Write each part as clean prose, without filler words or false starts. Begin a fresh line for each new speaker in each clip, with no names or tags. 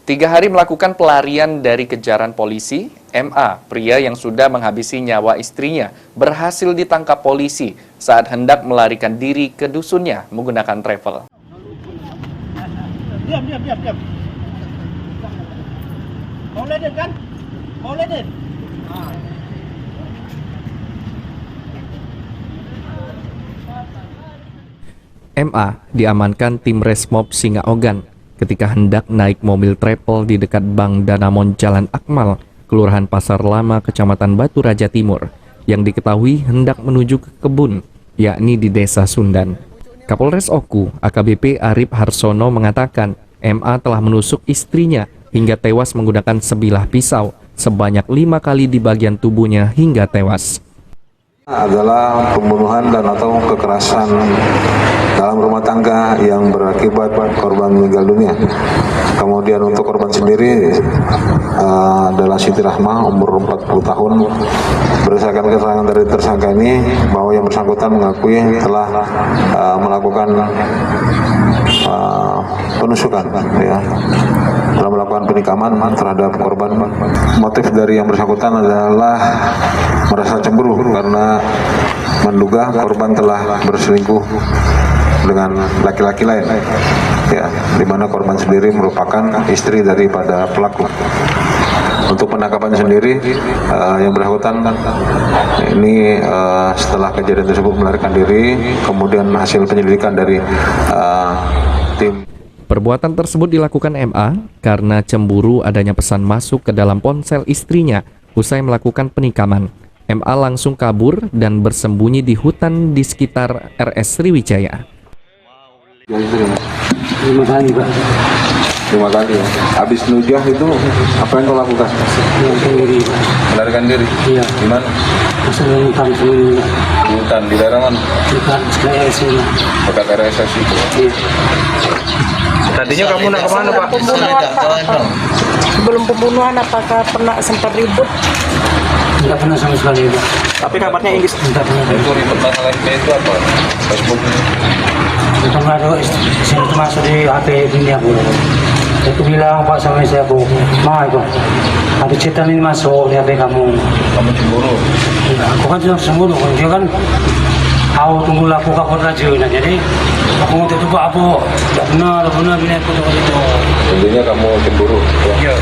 3 hari melakukan pelarian dari kejaran polisi, MA, pria yang sudah menghabisi nyawa istrinya, berhasil ditangkap polisi saat hendak melarikan diri ke dusunnya menggunakan travel.
Diam. Mau ledin kan? Mau ledin?
MA diamankan tim Resmob Singaogan ketika hendak naik mobil travel di dekat Bank Danamon Jalan Akmal, Kelurahan Pasar Lama, Kecamatan Batu Raja Timur, yang diketahui hendak menuju ke kebun, yakni di Desa Sundan. Kapolres Oku, AKBP Arif Harsono mengatakan MA telah menusuk istrinya hingga tewas menggunakan sebilah pisau sebanyak 5 kali di bagian tubuhnya hingga tewas.
Adalah pembunuhan dan atau kekerasan dalam rumah tangga yang berakibat korban meninggal dunia. Kemudian untuk korban sendiri adalah Siti Rahmah, umur 40 tahun. Berdasarkan keterangan dari tersangka ini bahwa yang bersangkutan mengakui telah melakukan penusukan, ya, telah melakukan penikaman terhadap korban. Motif dari yang bersangkutan adalah merasa cemburu karena menduga korban telah berselingkuh dengan laki-laki lain, ya, di mana korban sendiri merupakan istri daripada pelaku. Untuk penangkapan sendiri, yang bersangkutan ini setelah kejadian tersebut melarikan diri, kemudian hasil penyelidikan dari tim.
Perbuatan tersebut dilakukan MA karena cemburu adanya pesan masuk ke dalam ponsel istrinya usai melakukan penikaman. MA langsung kabur dan bersembunyi di hutan di sekitar RS Sriwijaya.
5 kali, Pak.
5 kali ya. Habis nujah itu apa yang kau lakukan?
Melarikan diri.
Melarikan diri?
Iya.
Di mana?
Masuk dalam hutan sendiri.
Di hutan, di daerah mana?
Dekat RS ini.
Dekat RSS itu.
Iya.
Tadinya kamu nak kemana, Pak?
Sebelum pembunuhan apakah pernah sempat ribut?
Tidak pernah sama sekali, Pak.
Tapi kabarnya Inggris.
Tidak pernah.
Itu ribet masalah itu apa? Facebook ini.
Itu ada sini itu masuk di HP ini aku. Itu bilang Pak sama istri aku, Ma itu ada cetan ini masuk di HP kamu.
Kamu cemburu?
Aku kan sudah cemburu, dia kan aku tunggu laku kapal raja. Nah, jadi aku mau tutup apa? Tidak benar bila aku tutup itu.
Intinya kamu cemburu?
Iya.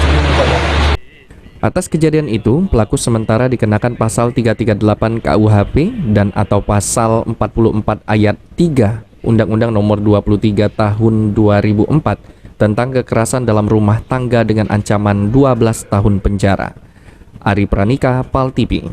Atas kejadian itu, pelaku sementara dikenakan pasal 338 KUHP dan atau pasal 44 ayat 3 Undang-Undang Nomor 23 Tahun 2004 tentang kekerasan dalam rumah tangga dengan ancaman 12 tahun penjara. Ari Pranika, PAL TV.